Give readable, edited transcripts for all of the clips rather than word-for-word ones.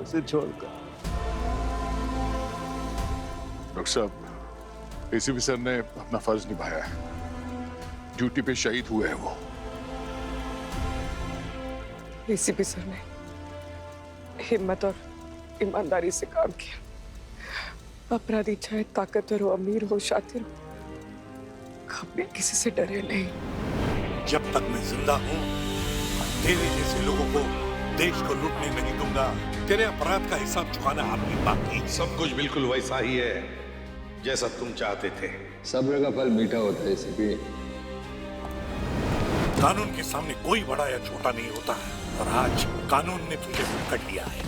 उसे छोड़कर। डॉक्टर साहब, एसीपी सर ने अपना फर्ज निभाया है। ड्यूटी पे शहीद हुए हैं वो। एसीपी सर ने हिम्मत और ईमानदारी से काम किया। अपराधी चाहे ताकतवर हो, अमीर हो, शातिर हो, कभी किसी से डरे नहीं। जब तक मैं जिंदा हूँ तेरे जैसे लोगों को देश को लूटने नहीं दूंगा। तेरे अपराध का हिसाब चुकाना आपकी बाकी। सब कुछ बिल्कुल वैसा ही है जैसा तुम चाहते थे। सब्र का फल मीठा होता है एसीपी। कानून के सामने कोई बड़ा या छोटा नहीं होता है और आज कानून ने तुझे पकड़ लिया है।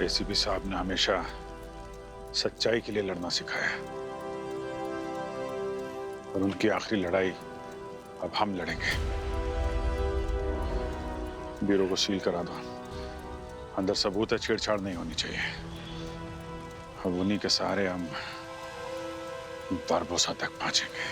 एसीपी साहब ने हमेशा सच्चाई के लिए लड़ना सिखाया है और उनकी आखिरी लड़ाई अब हम लड़ेंगे। ब्यूरो को सील करा दो। अंदर सबूत है, छेड़छाड़ नहीं होनी चाहिए। अब उन्हीं के सहारे हम बारबोसा तक पहुंचेंगे।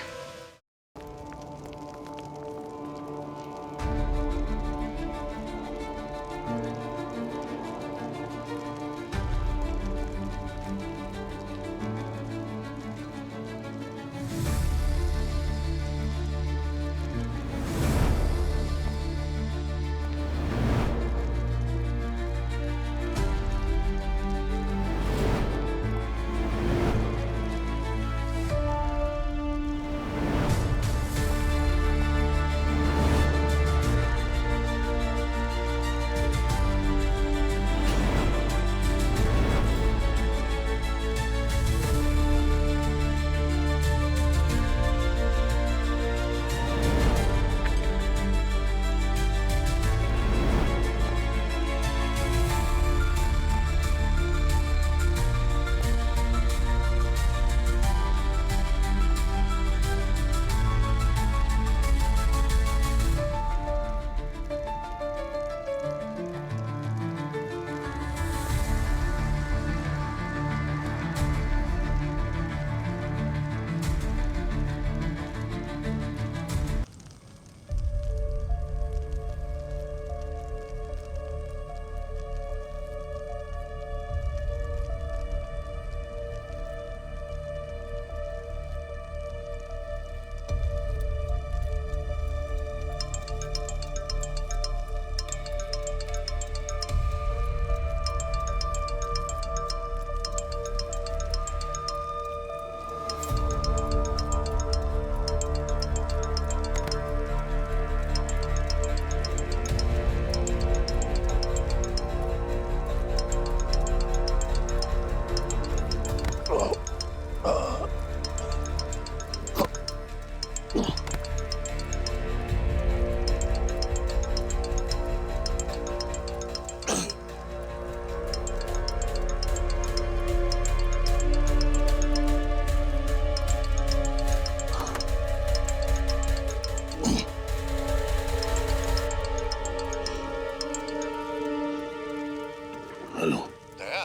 हेलो दया,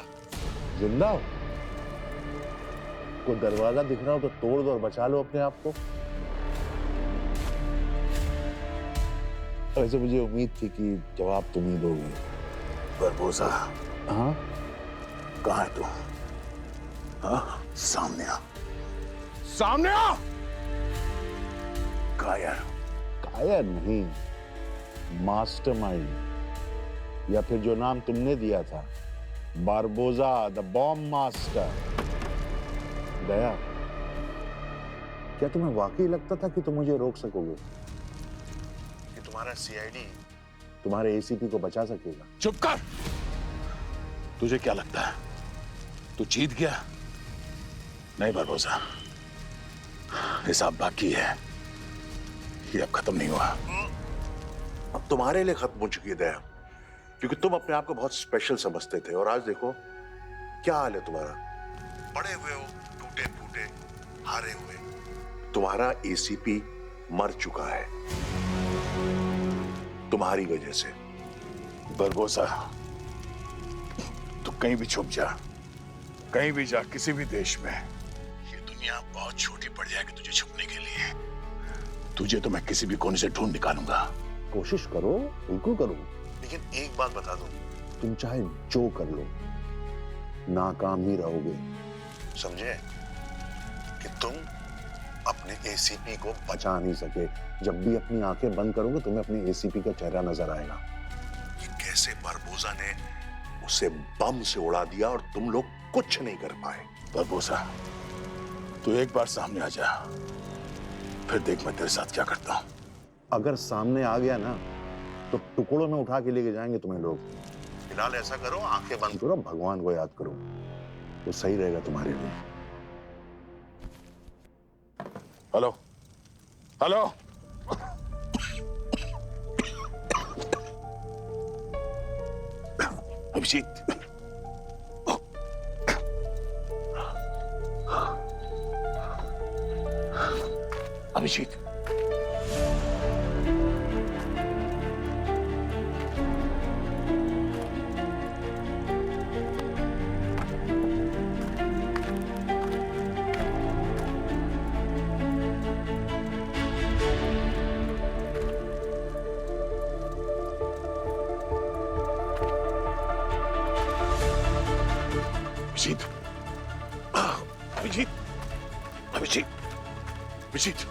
जिंदा हो? कोई दरवाजा दिख रहा हो तो तोड़ दो और बचा लो अपने आप को। वैसे मुझे उम्मीद थी कि जवाब तुम ही दोगे। बरबोसा, हाँ? कहाँ है तू? हाँ, सामने आ। सामने आ! कायर। कायर नहीं, मास्टरमाइंड, या फिर जो नाम तुमने दिया था, बारबोसा द बॉम्ब मास्टर। दया, क्या तुम्हें वाकई लगता था कि तुम मुझे रोक सकोगे? कि तुम्हारा सीआईडी तुम्हारे एसीपी को बचा सकेगा? चुप कर। तुझे क्या लगता है तू जीत गया? नहीं बरबोसा, हिसाब बाकी है। ये अब खत्म नहीं हुआ। अब तुम्हारे लिए खत्म हो चुकी है दया, क्योंकि तुम अपने आप को बहुत स्पेशल समझते थे और आज देखो क्या हाल है तुम्हारा। पड़े हुए हो, टूटे फूटे, हारे हुए। तुम्हारा एसीपी मर चुका है तुम्हारी वजह से। बरबोसा, तू कहीं भी छुप जा, कहीं भी जा, किसी भी देश में। ये दुनिया बहुत छोटी पड़ जाएगी तुझे छुपने के लिए। तुझे तो मैं किसी भी कोने से ढूंढ निकालूंगा। कोशिश करो, बिल्कुल करो, लेकिन एक बात बता दो, तुम चाहे जो कर लो नाकाम ही रहोगे, समझे? कि तुम अपने एसीपी को बचा नहीं सके। जब भी अपनी आंखें बंद करोगे तुम्हें अपने एसीपी का चेहरा नजर आएगा कि कैसे बारबोसा ने उसे बम से उड़ा दिया और तुम लोग कुछ नहीं कर पाए। बारबोसा, तू एक बार सामने आ जा, फिर देख मैं तेरे साथ क्या करता हूं। अगर सामने आ गया ना तो टुकड़ों में उठा के लेके जाएंगे तुम्हें लोग। फिलहाल ऐसा करो, आंखें बंद करो, भगवान को याद करो, वो सही रहेगा तुम्हारे लिए। हेलो हेलो, अभिजीत, अभिजीत, अभिजीत, अभिजीत,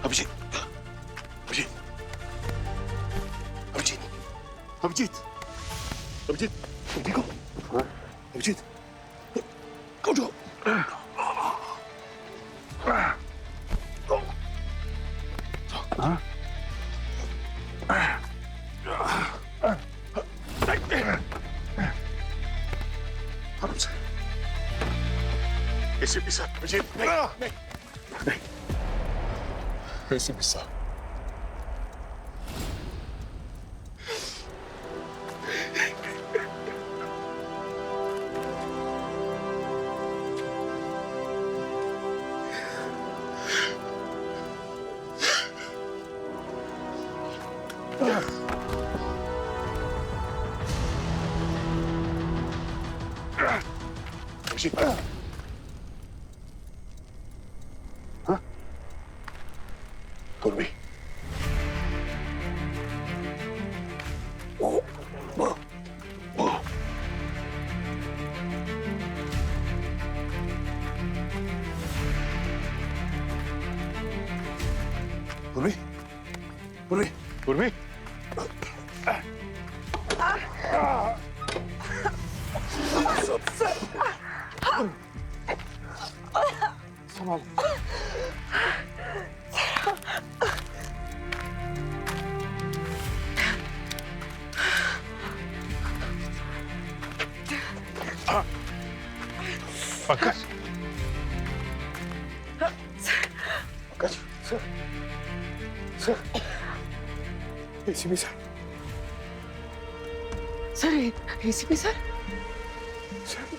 अभिजीत, अभिजीत, अभिजीत, अभिजीत, अभिजीत, अभिजीत, अभिजीत, देखो, अभिजीत, उठो, एसीपी साहब, अभिजीत, नहीं, नहीं, एसीपी साहब, अभिजीत, पूर्वी, पूर्वी, पूर्वी, पूर्वी, संभाल, Pankaj, Pankaj, sir, sir, ACP sir, sir, ACP sir,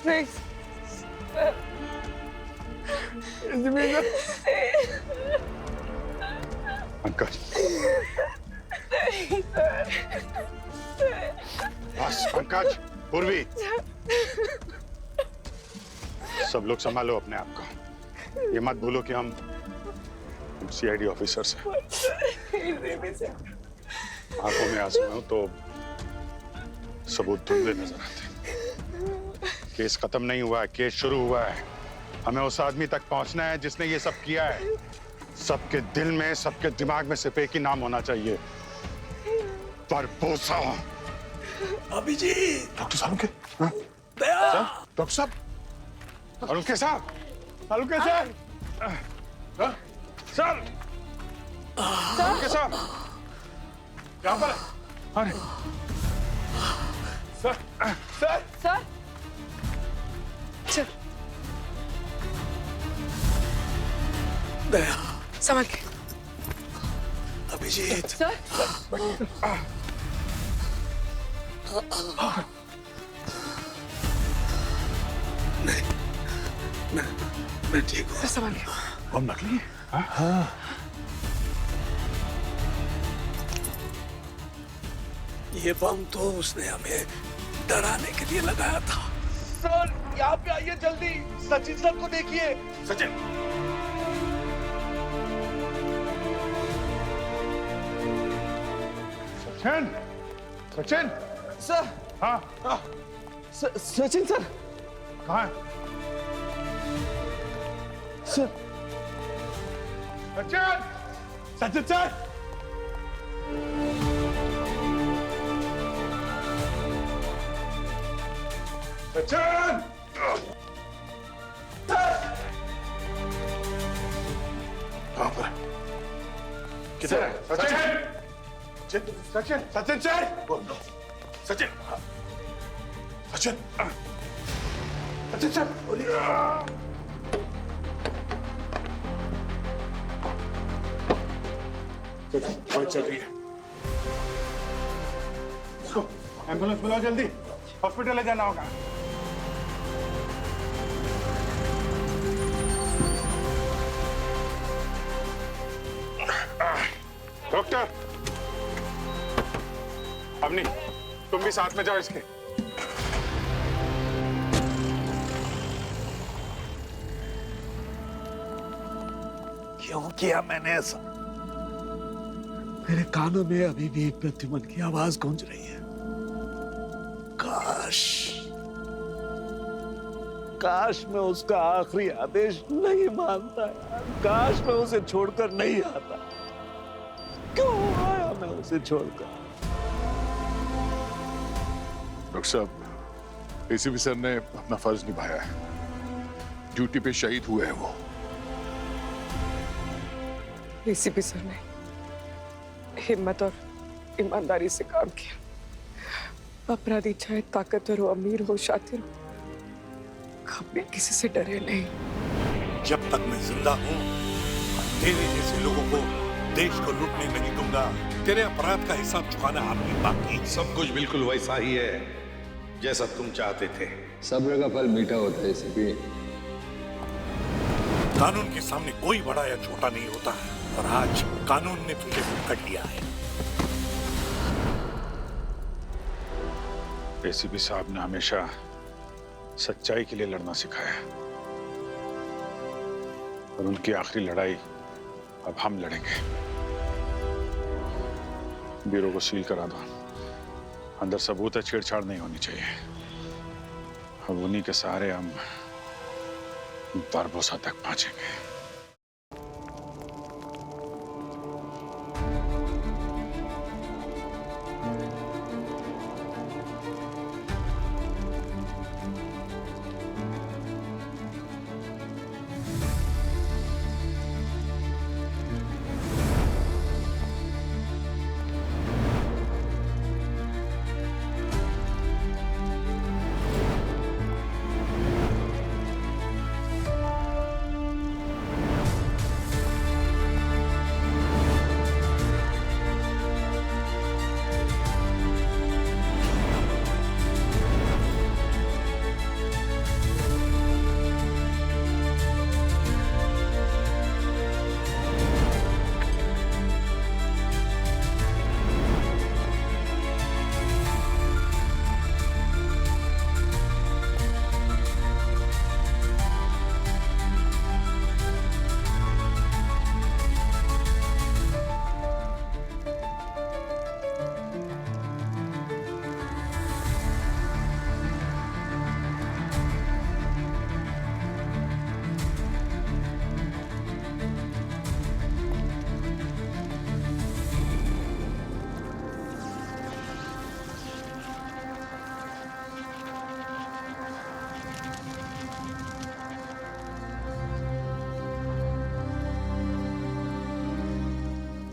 नहीं, एसीपी सर, पंकज, बस पंकज, पूर्वी, सब लोग संभालो अपने आप को। ये मत भूलो कि हम सीआईडी ऑफिसर्स हैं। आंखों में आंसू हो तो सबूत धुंधले नजर आते हैं। केस खत्म नहीं हुआ है, केस शुरू हुआ है। हमें उस आदमी तक पहुंचना है जिसने ये सब किया है। सबके दिल में, सबके दिमाग में सिर्फ एक ही नाम होना चाहिए, बारबोसा। अभिजीत, डॉक्टर साहब के, डॉक्टर साहब, अरुण साहब, अरुण सर, सर, अरुण साहब, यहाँ पर, अरे, सर, सर, सर, सर, दया, संभाल के, अभिजीत, सर, मैं ठीक हूँ। सर, संभाल के, बम नकली है? हाँ, ये बम तो उसने हमें डराने के लिए लगाया था। सर, यहाँ पे आइए जल्दी, सचिन सर को देखिए। सचिन, सचिन, सचिन, सर हाँ सचिन सर कहाँ है? सर सचिन, सचिन सर, सचिन, कहां पर? किधर है? सचिन, सचिन, सचिन सर, सचिन, सचिन, सचिन सर, गोली चल रही है। इसको एम्बुलेंस बुलाओ जल्दी, हॉस्पिटल ले जाना होगा। डॉक्टर, अवनी, तुम भी साथ में जाओ इसके। क्यों किया मैंने ऐसा? मेरे कानों में अभी भी प्रद्युमन की आवाज गूंज रही है। काश काश मैं उसका आखिरी आदेश नहीं मानता यार। काश मैं उसे छोड़कर नहीं आता। क्यों आया मैं उसे छोड़कर? डॉक्टर साहब, एसीपी सर ने अपना फर्ज निभाया है। ड्यूटी पे शहीद हुए हैं वो। एसीपी सर ने हिम्मत और ईमानदारी से काम किया। अपराधी चाहे ताकतवर हो, अमीर हो, शातिर हो, कभी किसी से डरे नहीं। जब तक मैं जिंदा हूं, तेरे जैसे लोगों को देश को लूटने नहीं दूंगा। तेरे अपराध का हिसाब चुकाना आपकी बाकी है। सब कुछ बिल्कुल वैसा ही है जैसा तुम चाहते थे। सब्र का फल मीठा होता है एसीपी। कानून के सामने कोई बड़ा या छोटा नहीं होता है, और आज कानून ने तुझे पकड़ लिया है। एसीपी साहब ने हमेशा सच्चाई के लिए लड़ना सिखाया है, और उनकी आखिरी लड़ाई अब हम लड़ेंगे। ब्यूरो को सील करा दो। अंदर सबूत है, छेड़छाड़ नहीं होनी चाहिए। अब उन्हीं के सहारे हम बारबोसा तक पहुंचेंगे।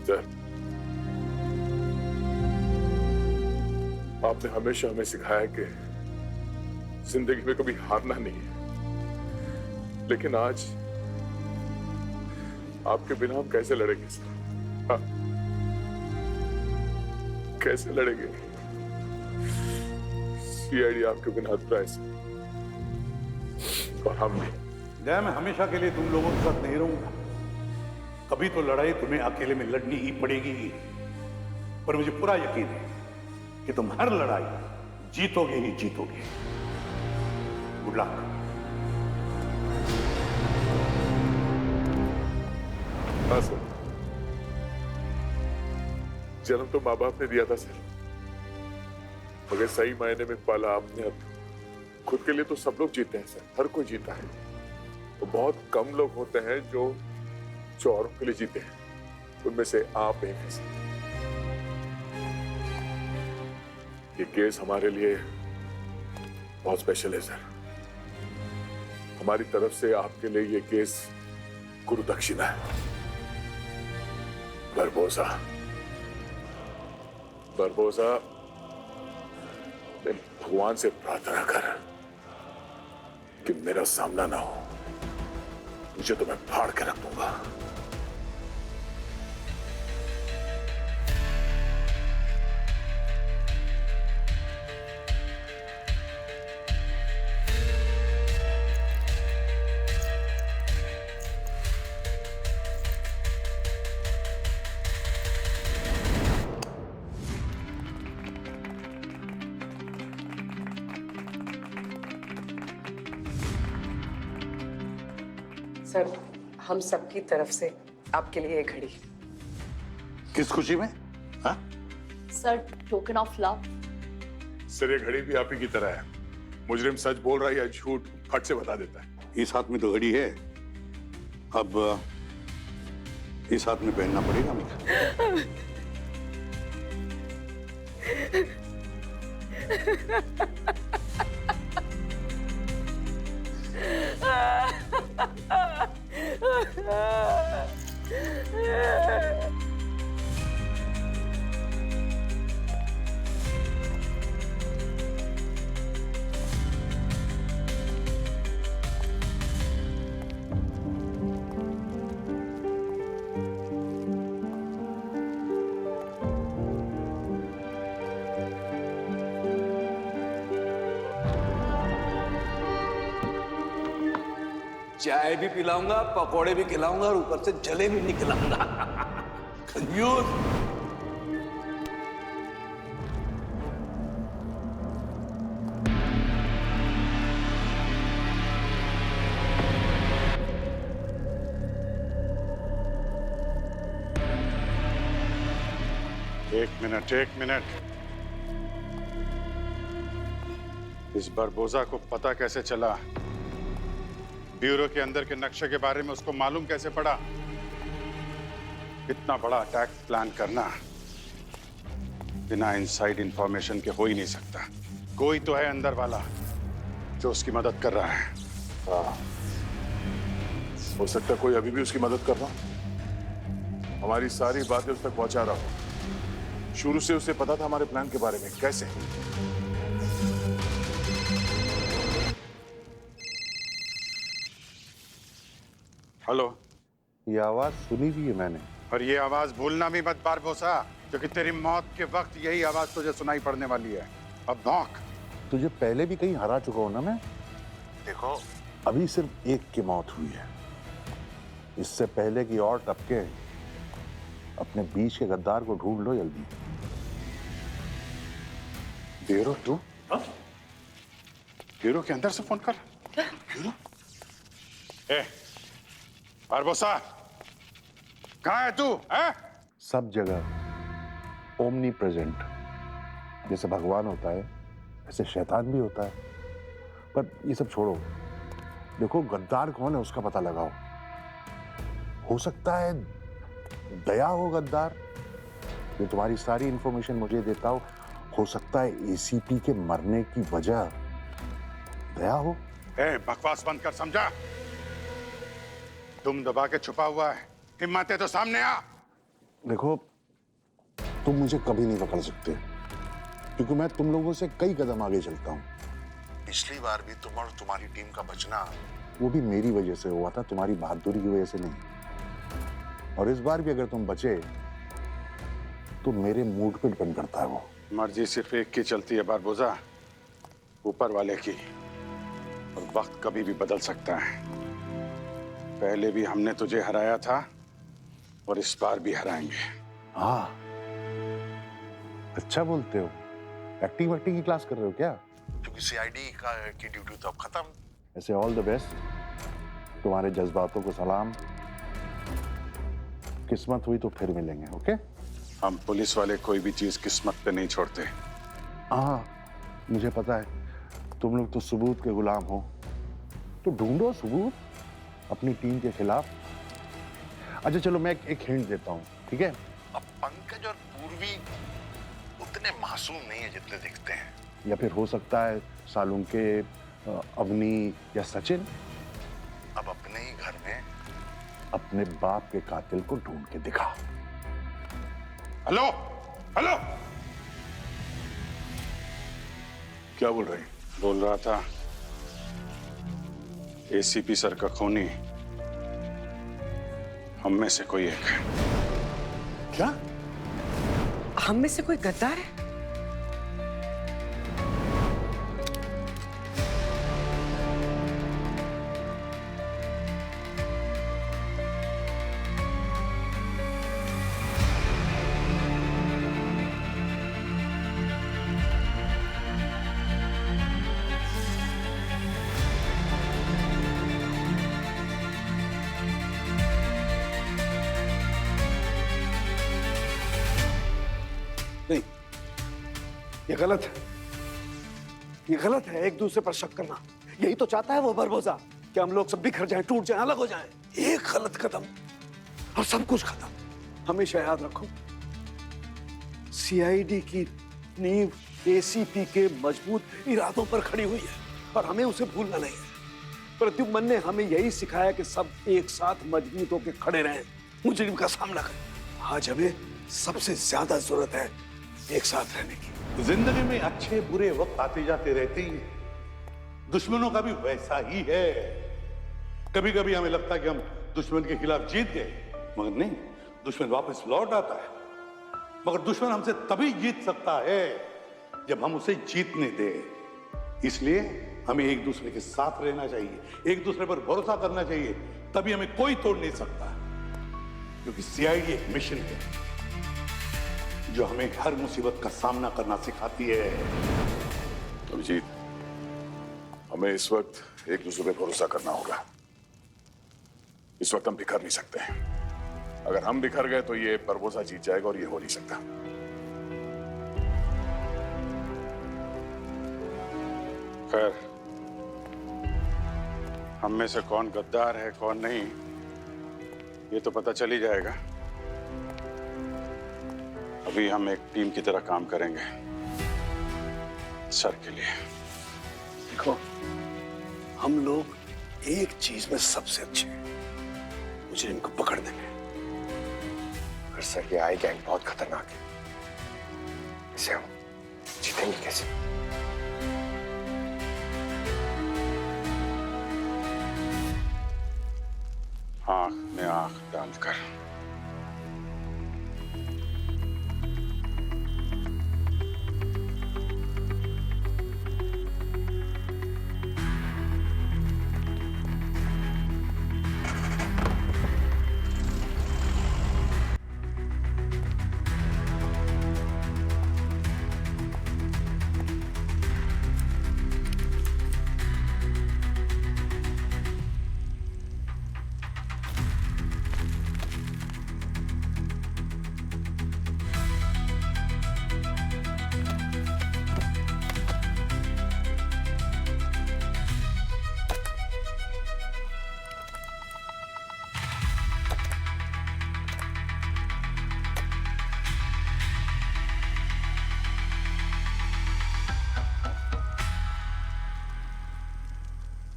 सर, आपने हमेशा हमें सिखाया कि जिंदगी में कभी हारना नहीं है, लेकिन आज आपके बिना हम कैसे लड़ेंगे सर? हाँ, कैसे लड़ेंगे? सीआईडी आपके बिना अधूरा है सर, और हम भी। जय, मैं हमेशा के लिए तुम लोगों के साथ नहीं रहूंगा। कभी तो लड़ाई तुम्हें अकेले में लड़नी ही पड़ेगी ही। पर मुझे पूरा यकीन है कि तुम हर लड़ाई जीतोगे ही जीतोगे। Good luck. हाँ सर। जन्म तो माँ बाप ने दिया था सर, मगर सही मायने में पाला आपने। अब खुद के लिए तो सब लोग जीते हैं सर, हर कोई जीता है। तो बहुत कम लोग होते हैं जो औरों के लिए जीते हैं, उनमें से आप एक हैं सर। ये केस हमारे लिए बहुत स्पेशल है सर। हमारी तरफ से आपके लिए ये केस गुरु दक्षिणा है। बरबोसा, बरबोसा, भगवान से प्रार्थना कर कि मेरा सामना ना हो, मुझे तो मैं फाड़ के रख दूंगा। सर, हम सबकी तरफ से आपके लिए एक घड़ी। किस खुशी में? हाँ? Sir, token of love. Sir, ये घड़ी भी आप ही की तरह है। मुजरिम सच बोल रहा है या झूठ फट से बता देता है। इस हाथ में तो घड़ी है, अब इस हाथ में पहनना पड़ेगा मुझे। चाय भी पिलाऊंगा, पकौड़े भी खिलाऊंगा और ऊपर से जले भी निकलाऊंगा। कंजूस। एक मिनट, एक मिनट। इस बरबोजा को पता कैसे चला? ब्यूरो के अंदर के नक्शे के बारे में उसको मालूम कैसे पड़ा? इतना बड़ा अटैक प्लान करना बिना इनसाइड इंफॉर्मेशन के हो ही नहीं सकता। कोई तो है अंदर वाला जो उसकी मदद कर रहा है। हो सकता है कोई अभी भी उसकी मदद कर रहा हो, हमारी सारी बातें उस तक पहुंचा रहा हो। शुरू से उसे पता था हमारे प्लान के बारे में। कैसे? हेलो। ये आवाज सुनी भी है मैंने। और ये आवाज भूलना भी मत बारबोसा, क्योंकि तेरी मौत के वक्त यही आवाज तुझे सुनाई पड़ने वाली है। अब भौंक। तुझे पहले भी कहीं हरा चुका हूं ना मैं। देखो, अभी सिर्फ एक की मौत हुई है, इससे पहले की और टपके। अपने बीच के गद्दार को ढूंढ लो जल्दी। ब्यूरो? तू ब्यूरो के अंदर से फोन कर? ब्यूरो? बारबोसा, कहाँ है तू? सब जगह ओमनी प्रेजेंट। जैसे भगवान होता है ऐसे शैतान भी होता है। पर ये सब छोड़ो, देखो गद्दार कौन है उसका पता लगाओ। हो सकता है दया हो गद्दार, जो तुम्हारी सारी इंफॉर्मेशन मुझे देता हो सकता है एसीपी के मरने की वजह दया हो। बकवास बंद कर, समझा? तुम दबा के छुपा हुआ है, हिम्मत है तो सामने आ। देखो, तुम मुझे कभी नहीं पकड़ सकते, क्योंकि मैं तुम लोगों से कई कदम आगे चलता हूँ। पिछली बार भी तुम और तुम्हारी टीम का बचना, वो भी मेरी वजह से हुआ था, तुम्हारी बहादुरी की वजह से नहीं। और इस बार भी अगर तुम बचे तो मेरे मूड पे डिपेंड करता है वो। मर्जी सिर्फ एक की चलती है बारबोजा, ऊपर वाले की। और वक्त कभी भी बदल सकता है। पहले भी हमने तुझे हराया था और इस बार भी हराएंगे। हाँ, अच्छा बोलते हो। एक्टिंग वैक्टिंग की क्लास कर रहे हो क्या? क्योंकि सीआईडी की ड्यूटी तो अब खत्म। ऐसे ऑल द बेस्ट, तुम्हारे जज्बातों को सलाम। किस्मत हुई तो फिर मिलेंगे। ओके? हम पुलिस वाले कोई भी चीज किस्मत पे नहीं छोड़ते। हाँ, मुझे पता है तुम लोग तो सबूत के गुलाम हो, तो ढूंढो सबूत अपनी टीम के खिलाफ। अच्छा चलो, मैं एक हिंट देता हूँ, ठीक है? अब पंकज और पूर्वी उतने मासूम नहीं है जितने दिखते हैं, या फिर हो सकता है सालून के अवनी या सचिन। अब अपने ही घर में अपने बाप के कातिल को ढूंढ के दिखा। हेलो हेलो, क्या बोल रही? बोल रहा था एसीपी सर का खूनी हम में से कोई एक है। क्या? हम में से कोई गद्दार है? नहीं, ये गलत है। ये गलत है एक दूसरे पर शक करना। यही तो चाहता है वो बरबोजा कि हम लोग सब बिखर जाएं, टूट जाएं, अलग हो जाएं। एक गलत कदम और सब कुछ खत्म। हमेशा याद रखो, सीआईडी की नींव एसीपी के मजबूत इरादों पर खड़ी हुई है और हमें उसे भूलना नहीं है। प्रद्युम्न ने हमें यही सिखाया कि सब एक साथ मजबूत होकर खड़े रहें, मुजरिम का सामना करें। आज हमें सबसे ज्यादा जरूरत है एक साथ रहने की। जिंदगी में अच्छे बुरे वक्त आते जाते रहते ही हैं। दुश्मनों का भी वैसा ही है। कभी कभी हमें लगता है कि हम दुश्मन के खिलाफ जीत गए, मगर नहीं, दुश्मन वापस लौट आता है। मगर दुश्मन हमसे तभी जीत सकता है जब हम उसे जीतने दें। इसलिए हमें एक दूसरे के साथ रहना चाहिए, एक दूसरे पर भरोसा करना चाहिए, तभी हमें कोई तोड़ नहीं सकता। क्योंकि सीआईडी एक मिशन है जो हमें हर मुसीबत का सामना करना सिखाती है। अभिजीत, हमें इस वक्त एक दूसरे पर भरोसा करना होगा। इस वक्त हम बिखर नहीं सकते। अगर हम बिखर गए तो ये बरबोसा जीत जाएगा और ये हो नहीं सकता। खैर, हम में से कौन गद्दार है कौन नहीं, ये तो पता चल ही जाएगा। अभी हम एक टीम की तरह काम करेंगे सर के लिए। देखो, हम लोग एक चीज में सबसे अच्छे हैं, मुझे इनको पकड़ने में। पर सर ये आई गैंग बहुत खतरनाक है, इसे हम जीतेंगे कैसे? आंख में आंख डालकर।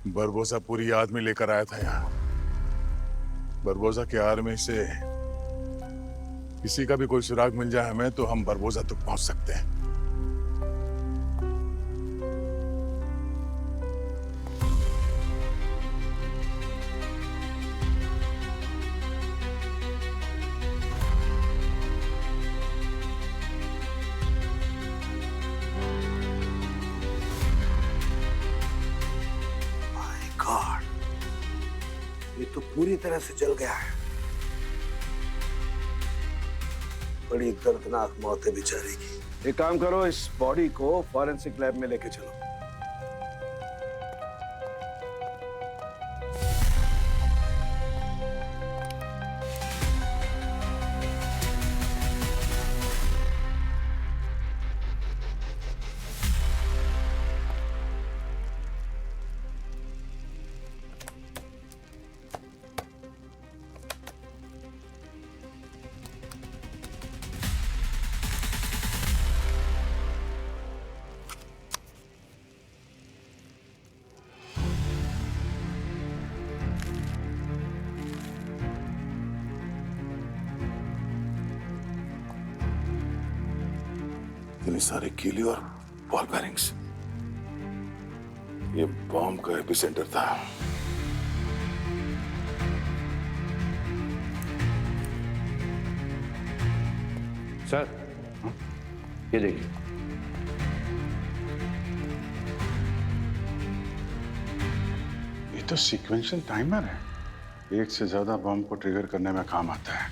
बरबोसा पूरी आदमी लेकर आया था यहाँ। बरबोसा के आर्मी से किसी का भी कोई सुराग मिल जाए हमें, तो हम बरबोसा तक पहुंच सकते हैं। ये तो पूरी तरह से जल गया है। बड़ी दर्दनाक मौत है बेचारे की। एक काम करो, इस बॉडी को फॉरेंसिक लैब में लेके चलो। इतने सारे कीली और बॉल बेरिंग्स। ये बॉम्ब का एपिसेंटर था। सर, ये देखिए। ये तो सीक्वेंशियल टाइमर है। एक से ज्यादा बॉम्ब को ट्रिगर करने में काम आता है।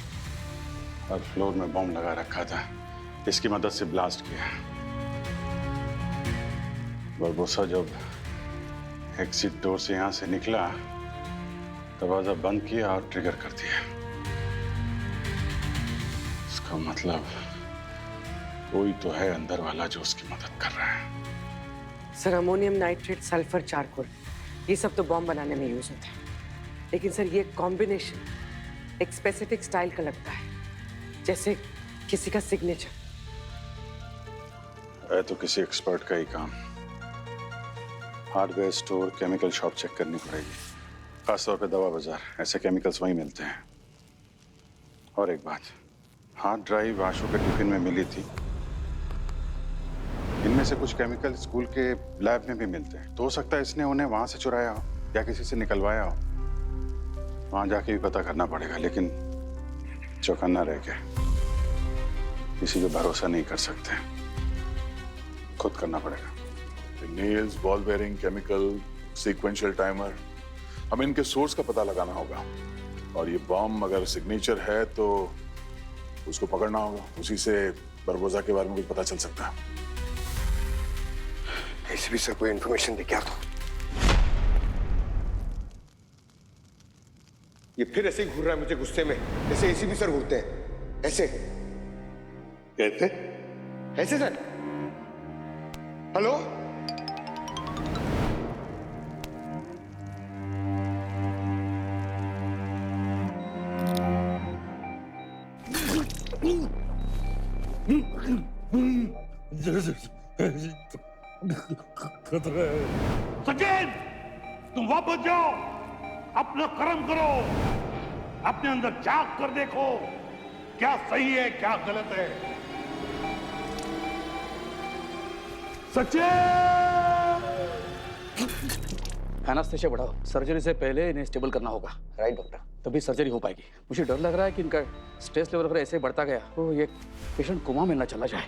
और फ्लोर में बॉम्ब लगा रखा था, इसकी मदद से ब्लास्ट किया। बारबोसा जब एग्जिट डोर से यहां से निकला, दरवाजा बंद किया और ट्रिगर कर दिया। इसका मतलब कोई तो है अंदर वाला जो उसकी मदद कर रहा है। Sir, ammonium nitrate, sulphur, charcoal, ये सब तो बॉम्ब बनाने में यूज होते हैं। लेकिन सर, ये कॉम्बिनेशन एक स्पेसिफिक स्टाइल का लगता है, जैसे किसी का सिग्नेचर है। तो किसी एक्सपर्ट का ही काम। Hardware store, chemical shop check करनी पड़ेगी, खासतौर पे दवा बाजार। ऐसे केमिकल्स वहीं मिलते हैं। और एक बात, हार्ड ड्राइव आशु के टिफिन में मिली थी। इनमें से कुछ केमिकल स्कूल के लैब में भी मिलते हैं। तो हो सकता है इसने उन्हें वहां से चुराया हो या किसी से निकलवाया हो। वहां जाके भी पता करना पड़ेगा, लेकिन चौकन्ना रह के किसी पे भरोसा नहीं कर सकते, खुद करना पड़ेगा। Nails, ball bearing, chemical, sequential timer, हमें इनके सोर्स का पता लगाना होगा। और ये बॉम्ब अगर सिग्नेचर है तो उसको पकड़ना होगा। उसी से बारबोसा के बारे में कुछ पता चल सकता है। एसीपी सर कोई इन्फॉर्मेशन दे क्या तो? ये फिर ऐसे ही घूर रहा है मुझे गुस्से में, जैसे एसीपी सर घूरते हैं। ऐसे कहते ऐसे सर। हेलो, सचिन, तुम वापस जाओ, अपना कर्म करो, अपने अंदर झांक कर देखो क्या सही है क्या गलत है। एनास्थेशिया बढ़ाओ। सर्जरी से पहले इन्हें स्टेबल करना होगा। Right doctor. तभी सर्जरी हो पाएगी। मुझे डर लग रहा है कि इनका स्ट्रेस लेवल अगर ऐसे बढ़ता गया तो ये पेशेंट कोमा में ना चला जाए।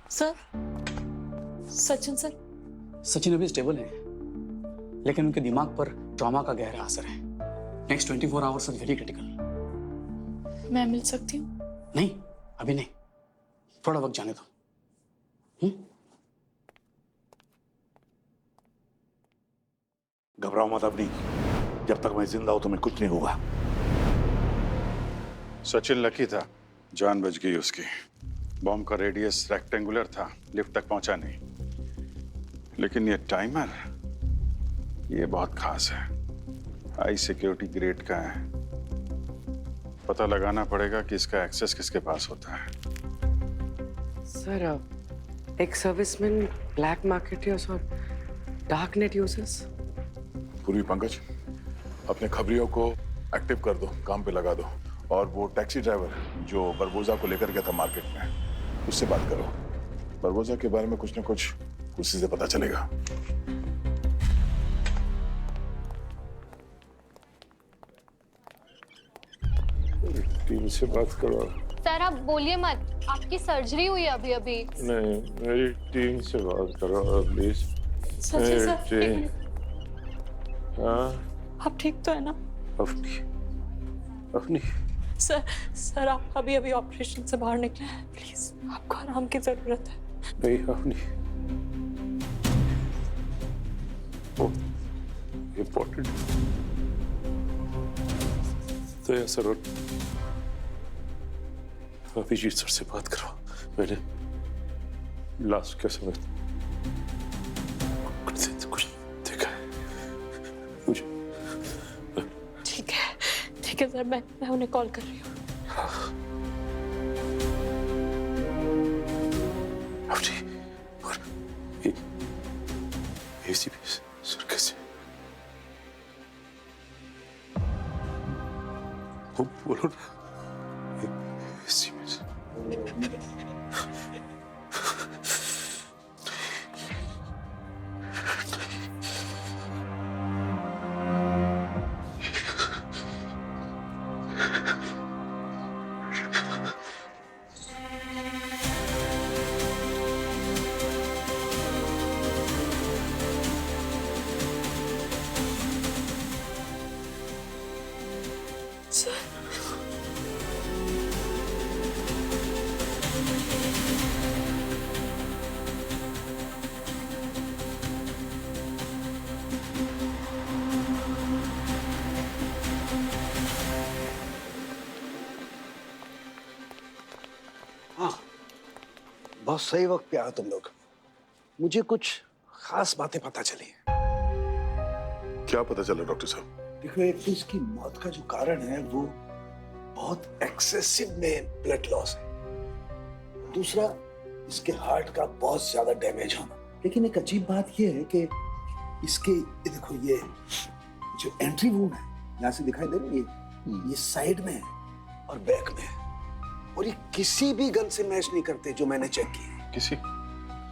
Sir, Sachin sir. सचिन अभी स्टेबल है, लेकिन उनके दिमाग पर ट्रॉमा का गहरा असर है। Next 24 hours very critical. मैं मिल सकती हूँ? नहीं, अभी नहीं, थोड़ा वक्त जाने दो। घबराओ मत अपनी, जब तक मैं जिंदा हूं तुम्हें कुछ नहीं होगा। सचिन लकी था, जान बच गई उसकी। बॉम्ब का रेडियस रेक्टेंगुलर था, लिफ्ट तक पहुंचा नहीं। लेकिन ये टाइमर, ये बहुत खास है, हाई सिक्योरिटी ग्रेड का है। पता लगाना पड़ेगा कि इसका एक्सेस किसके पास होता है। सर, एक सर्विसमैन ब्लैक मार्केट यूज और डार्क नेट यूजर्स। पूर्वी पंकज, अपने खबरियों को एक्टिव कर दो, काम पे लगा दो। और वो टैक्सी ड्राइवर जो बारबोसा को लेकर गया था मार्केट में, उससे बात करो। बारबोसा के बारे में कुछ न कुछ उसी से पता चलेगा। टीम से बात करो। सर, आप बोलिए मत, आपकी सर्जरी हुई अभी अभी। नहीं, मेरी टीम से बात करो प्लीज। सचिन सर, हाँ, आप ठीक तो है ना? अपनी सर आप अभी अभी ऑपरेशन से बाहर निकले हैं, प्लीज आपको आराम की जरूरत है। नहीं, अपनी इम्पोर्टेंट तो यह सर, अभिजीत सर से बात करो। मैंने लास्ट के समय कुछ देखा है मुझे। ठीक है सर, मैं उन्हें कॉल कर रही हूँ। एसीपी सर कैसे? वो बोलो ना, एसीपी सर। बहुत सही वक्त पे आए तुम लोग। मुझे कुछ खास बातें पता चली हैं। क्या पता चला डॉक्टर साहब? देखो, एक तो इसकी मौत का जो कारण है वो बहुत एक्सेसिव में ब्लड लॉस है। दूसरा, इसके हार्ट का बहुत ज्यादा डैमेज होना। लेकिन एक अजीब बात ये है कि इसके देखो, ये जो एंट्री वूंड है, यहाँ से दिखाई दे रही है, ये साइड में है और बैक में है, और ये किसी भी गन से मैच नहीं करते जो मैंने चेक किए। किसी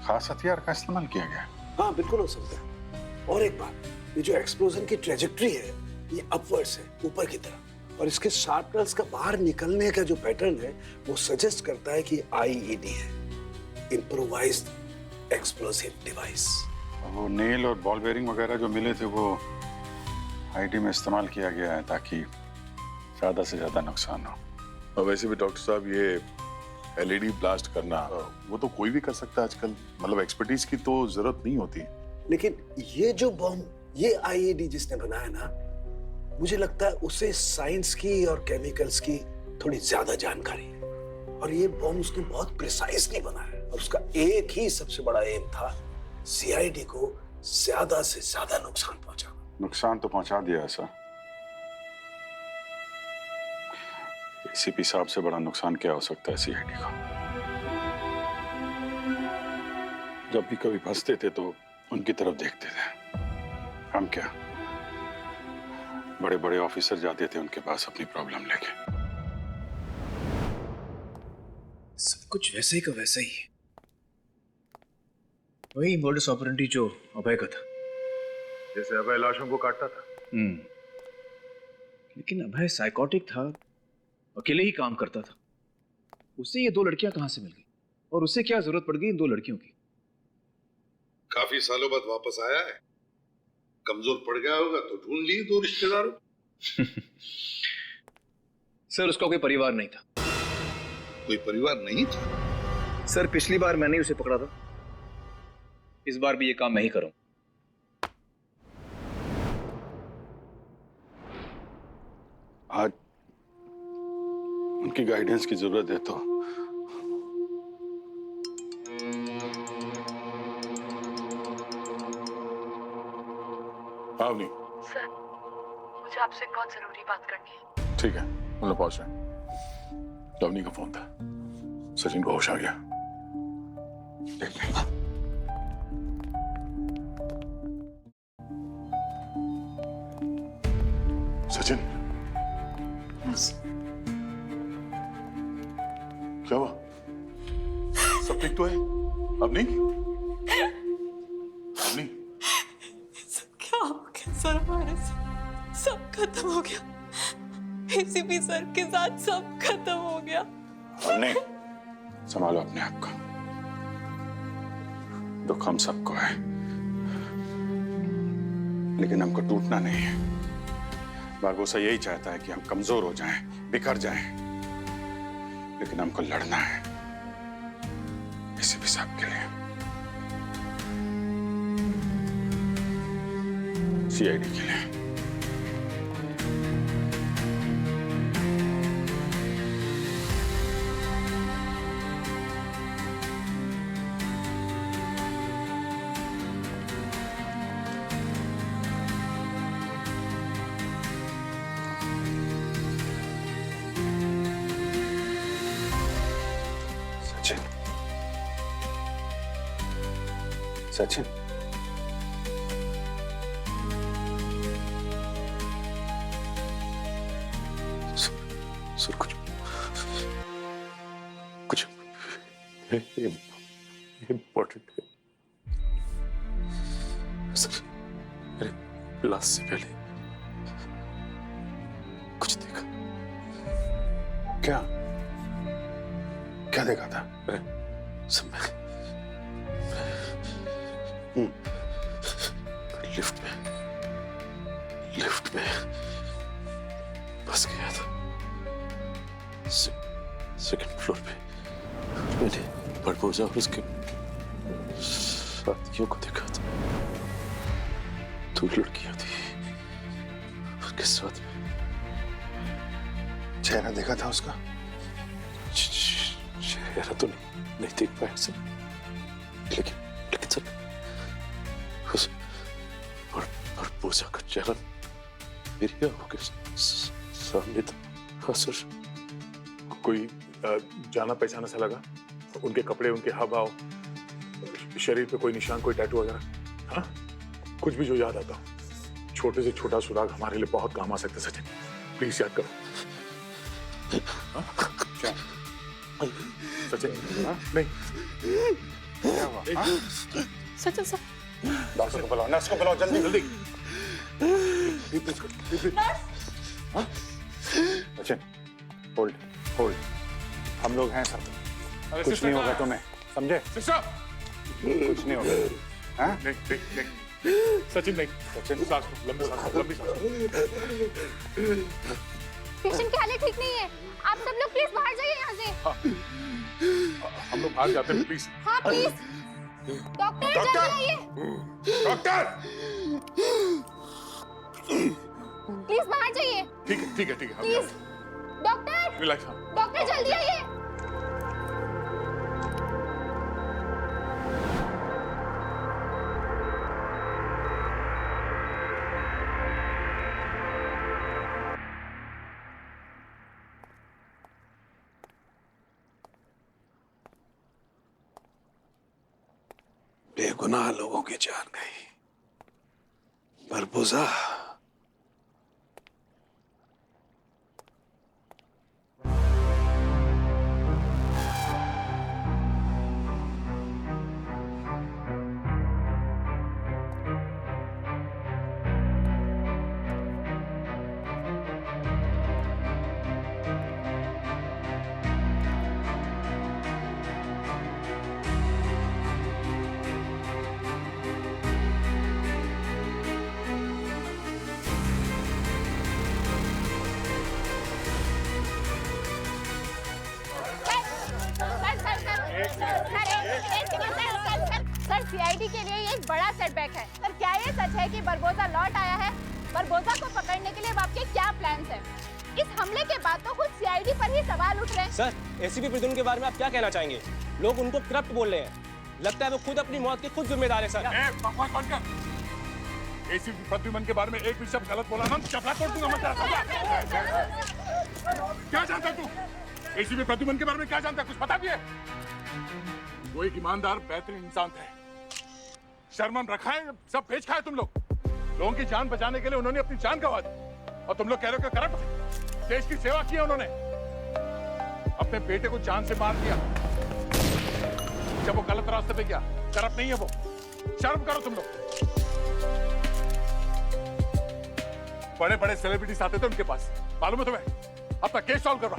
खास हथियार का इस्तेमाल किया गया? हाँ, बिल्कुल हो सकता है। और एक बात, ये जो एक्सप्लोजन की ट्रेजेक्टरी है ये अपवर्ड्स है, ऊपर की तरफ, और इसके शार्पनर्स का बाहर निकलने का जो पैटर्न है वो सजेस्ट करता है कि आईईडी है, इम्प्रोवाइज्ड एक्सप्लोसिव डिवाइस। वो नेल और बॉल बेयरिंग वगैरह जो मिले थे वो आईडी में इस्तेमाल किया गया है ताकि ज्यादा से ज्यादा नुकसान हो। और वैसे भी डॉक्टर साहब, ये एलईडी ब्लास्ट करना वो तो कोई भी कर सकता है आजकल, मतलब एक्सपर्टीज की तो जरूरत नहीं होती। लेकिन ये जो बॉम्ब, ये आईईडी जिसने बनाया ना, मुझे लगता है उसे साइंस की और केमिकल्स की थोड़ी ज्यादा जानकारी है, और ये बॉम्ब उसने बहुत प्रिसाइसली बनाया, और उसका एक ही सबसे बड़ा एम था सीआईडी को ज्यादा से ज्यादा नुकसान पहुंचाना। नुकसान तो पहुंचा दिया है सर। एसीपी साहब से बड़ा नुकसान क्या हो सकता है सीआईडी को? जब भी कभी फंसते थे तो उनकी तरफ देखते थे। हम क्या, बड़े बड़े ऑफिसर जाते थे उनके पास अपनी प्रॉब्लम लेके। सब कुछ वैसे ही का वैसा ही है, वही मोडस ऑपरेंडी जो अभय का था। जैसे अभय लाशों को काटता था। लेकिन अभय साइकोटिक था, अकेले ही काम करता था। उसे ये दो लड़कियां कहां से मिल गई, और उसे क्या जरूरत पड़ गई इन दो लड़कियों की? काफी सालों बाद वापस आया है, कमजोर पड़ गया होगा तो ढूंढ लिए दो रिश्तेदारों। सर, उसका कोई परिवार नहीं था। कोई परिवार नहीं था? सर, पिछली बार मैंने उसे पकड़ा था, इस बार भी ये काम मैं ही करूं। आज उनकी गाइडेंस की जरूरत है तो आवनी, सर, मुझे आपसे बहुत जरूरी बात करनी है। ठीक है, हम लोग पहुंच रहे हैं। लवनी का फोन था, सचिन को होश आ गया। देख लें। सचिन, क्या हुआ? सब ठीक तो है? अब नहीं? अब नहीं? क्या हो गया सर? हमारे से सब खत्म हो गया। एसीपी सर के साथ सब खत्म हो गया। हमने संभालो अपने आप को। दुख हम सबको है, लेकिन हमको टूटना नहीं है। बारबोसा यही चाहता है कि हम कमजोर हो जाएं, बिखर जाएं, लेकिन हमको लड़ना है एसीपी साहब के लिए, सीआईडी के लिए। सचिन, इम्पोर्टेंट है सर। मेरे लास्ट से पहले कुछ देखा। क्या क्या देखा था? सब मैं लिफ्ट में फंस गया था सेकंड फ्लोर पे। मैंने बड़बोजा और उसके साथियों को देखा था। 2 लड़कियां थी उसके साथ में। चेहरा देखा था उसका? चेहरा तो नहीं देख पाया सर, लेकिन सर उस बड़बोजा का चेहरा मेरी आंखों के सामने था। हाँ सर। कोई जाना पहचाना सा लगा? उनके कपड़े, उनके हाव भाव, शरीर पे कोई निशान, कोई टैटू वगैरह? हाँ, कुछ भी जो याद आता हो। छोटे से छोटा सुराग हमारे लिए बहुत काम आ सकता है सचिन, प्लीज याद करो। क्या सचिन? हाँ? नहीं क्या हुआ? सचिन सर, डॉक्टर को बुलाओ, नर्स को बुलाओ, जल्दी जल्दी। सचिन होल्ड होल्ड, हम लोग हैं सब, कुछ नहीं होगा तुम्हें, समझे? कुछ नहीं होगा। हाँ? नहीं सचिन नहीं, सचिन सांस लो, लंबी सांस, लंबी सांस। पेशेंट की हालत ठीक नहीं है, आप सब लोग प्लीज बाहर जाइए यहाँ से। हाँ, हम लोग बाहर जाते हैं प्लीज। हाँ प्लीज। डॉक्टर जल्दी आइए। डॉक्टर प्लीज बाहर जाइए। ठीक है ठीक है ठीक है। Please doctor. रिलैक्स। डॉक्टर जल्दी आइए। बेगुनाह लोगों की जान गई। बरबोजा सर सीआईडी के लिए ये एक बड़ा सेटबैक है। सर क्या ये सच है कि बरबोजा लौट आया है? बरबोजा को पकड़ने के लिए अब आपके क्या प्लान्स हैं? इस हमले के बाद तो खुद सीआईडी पर ही सवाल उठ रहे हैं। सर एसीपी प्रद्युम्न के बारे में आप क्या कहना चाहेंगे? लोग उनको करप्ट बोल रहे हैं, लगता है वो खुद अपनी मौत के खुद जिम्मेदार है। सर बकवास बंद कर। एसीपी प्रद्युम्न के बारे में एक भी शब्द गलत बोला ना चपला तोड़ दूंगा मैं तेरा। क्या जानता तू? एसीपी प्रद्युम्न के बारे में क्या जानता है? कुछ पता भी है? वो एक ईमानदार बेहतरीन इंसान थे। शर्मन रखा है, सब बेच खाए तुम लोग। लोगों की जान बचाने के लिए उन्होंने अपनी जान गंवा दी और तुम लोग कह रहे हो कि करप्ट थे। देश की सेवा की है उन्होंने, अपने बेटे को जान से मार दिया जब वो गलत रास्ते पे गया। करप्ट नहीं है वो, शर्म करो तुम लोग। बड़े बड़े सेलिब्रिटीज आते थे उनके पास, मालूम है तुम्हें? अपना केस सॉल्व करवा।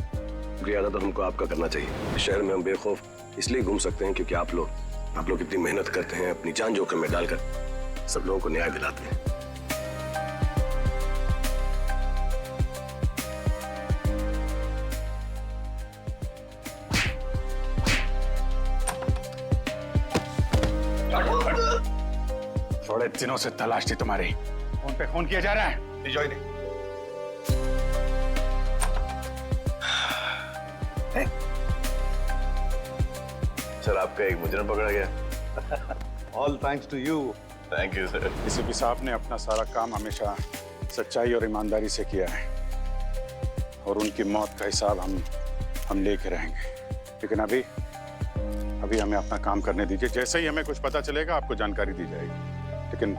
ज्यादा तो हमको आपका करना चाहिए। शहर में हम बेखौफ इसलिए घूम सकते हैं क्योंकि आप लोग इतनी मेहनत करते हैं, अपनी जान जोखिम में डालकर सब लोगों को न्याय दिलाते हैं। थोड़े दिनों से तलाश थी तुम्हारी। फोन पे फोन किया जा रहा है। निजोई नहीं। सर आपका एक मुजरिम पकड़ा गया। All thanks to you. Thank you sir. ACP साहब ने अपना सारा काम हमेशा सच्चाई और ईमानदारी से किया है और उनकी मौत का हिसाब हम लेके रहेंगे। लेकिन अभी हमें अपना काम करने दीजिए। जैसे ही हमें कुछ पता चलेगा आपको जानकारी दी जाएगी। लेकिन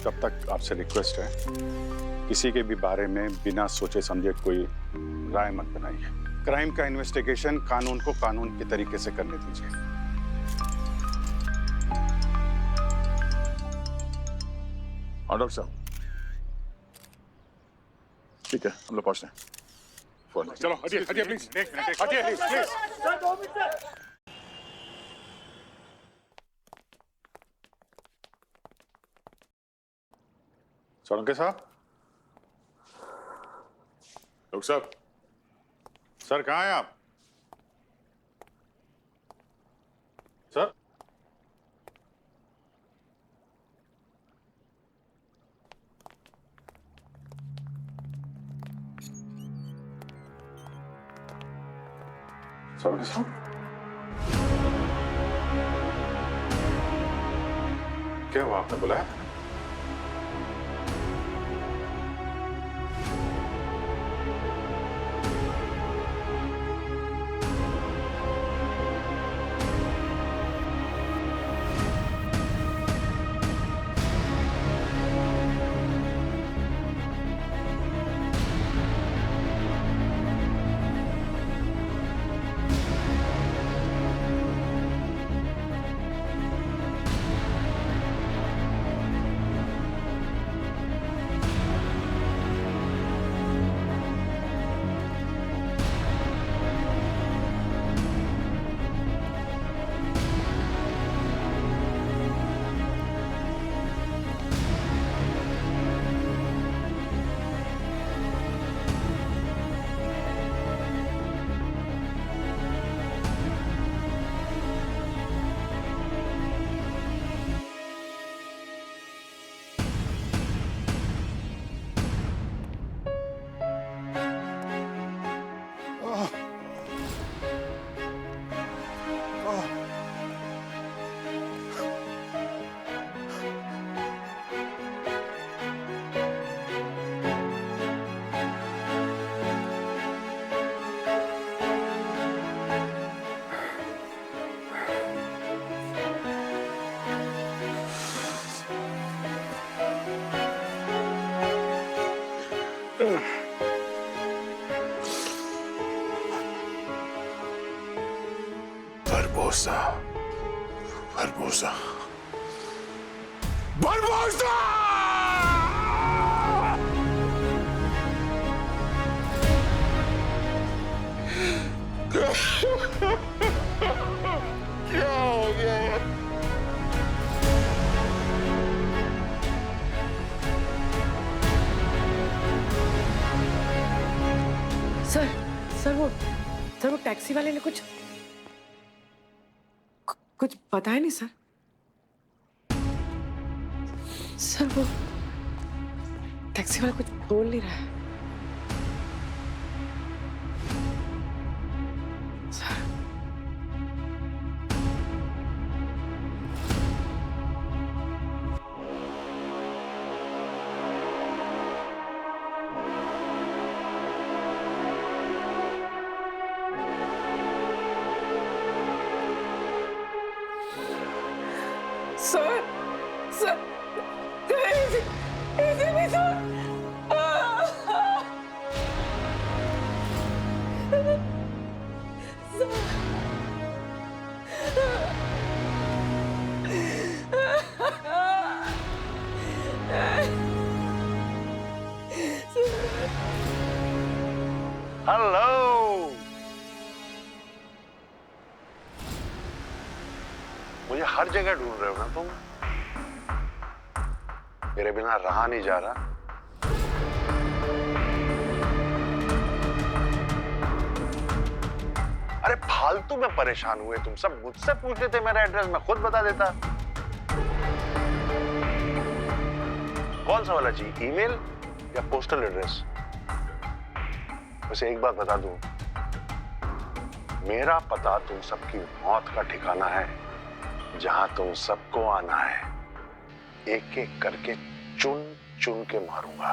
तब तक आपसे रिक्वेस्ट है, किसी के भी बारे में बिना सोचे समझे कोई राय मत बनाइए। क्राइम का इन्वेस्टिगेशन कानून को कानून के तरीके से करने दीजिए। हाँ डॉक्टर साहब, ठीक है, हम लोग पहुंच रहे हैं। चलो हटिए हटिए प्लीज, हटिए प्लीज। सोलंकी साहब, डॉक्टर साहब, सर कहाँ हैं आप? सर सोलंकी साहब, क्या हुआ, आपने बुलाया? Barbosa. Barbosa. Barbosa! क्या हो गया? सर वो टैक्सी वाले ने कुछ बताया नहीं सर। सर वो टैक्सी वाला कुछ बोल नहीं रहा है सर। हेलो, मुझे हर जगह ढूंढ रहे हो ना तुम? मेरे बिना रहा नहीं जा रहा। अरे फालतू में परेशान हुए तुम सब, मुझसे पूछते थे मेरा एड्रेस, मैं खुद बता देता। कौन सा वाला चाहिए, ईमेल या पोस्टल एड्रेस? वैसे एक बात बता दूं, मेरा पता तुम सबकी मौत का ठिकाना है, जहां तुम सबको आना है। एक एक करके चुन चुन के मारूंगा।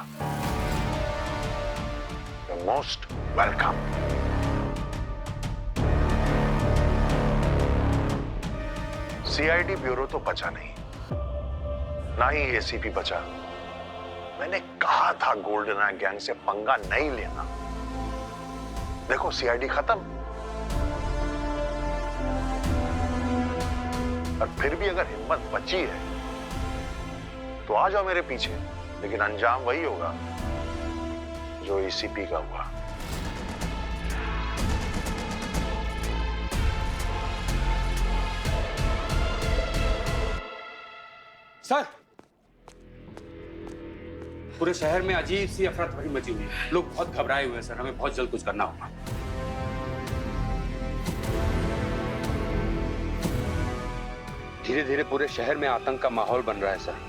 You're most welcome. CID bureau तो बचा नहीं, ना ही एसीपी बचा। मैंने कहा था गोल्डन आय गैंग से पंगा नहीं लेना। देखो सीआईडी खत्म, और फिर भी अगर हिम्मत बची है तो आ जाओ मेरे पीछे, लेकिन अंजाम वही होगा जो एसीपी का हुआ। सर, पूरे शहर में अजीब सी अफरा तफरी मची हुई है। लोग बहुत घबराए हुए हैं सर, हमें बहुत जल्द कुछ करना होगा। धीरे धीरे पूरे शहर में आतंक का माहौल बन रहा है सर।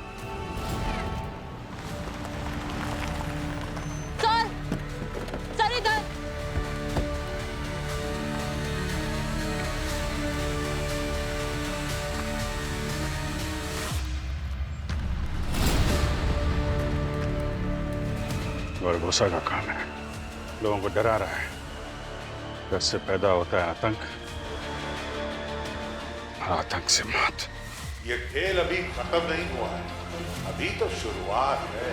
सर इधर। बरबोसा का काम है, लोगों को डरा रहा है, इससे पैदा होता है आतंक, आतंक से मौत। ये खेल अभी खत्म नहीं हुआ है, अभी तो शुरुआत है।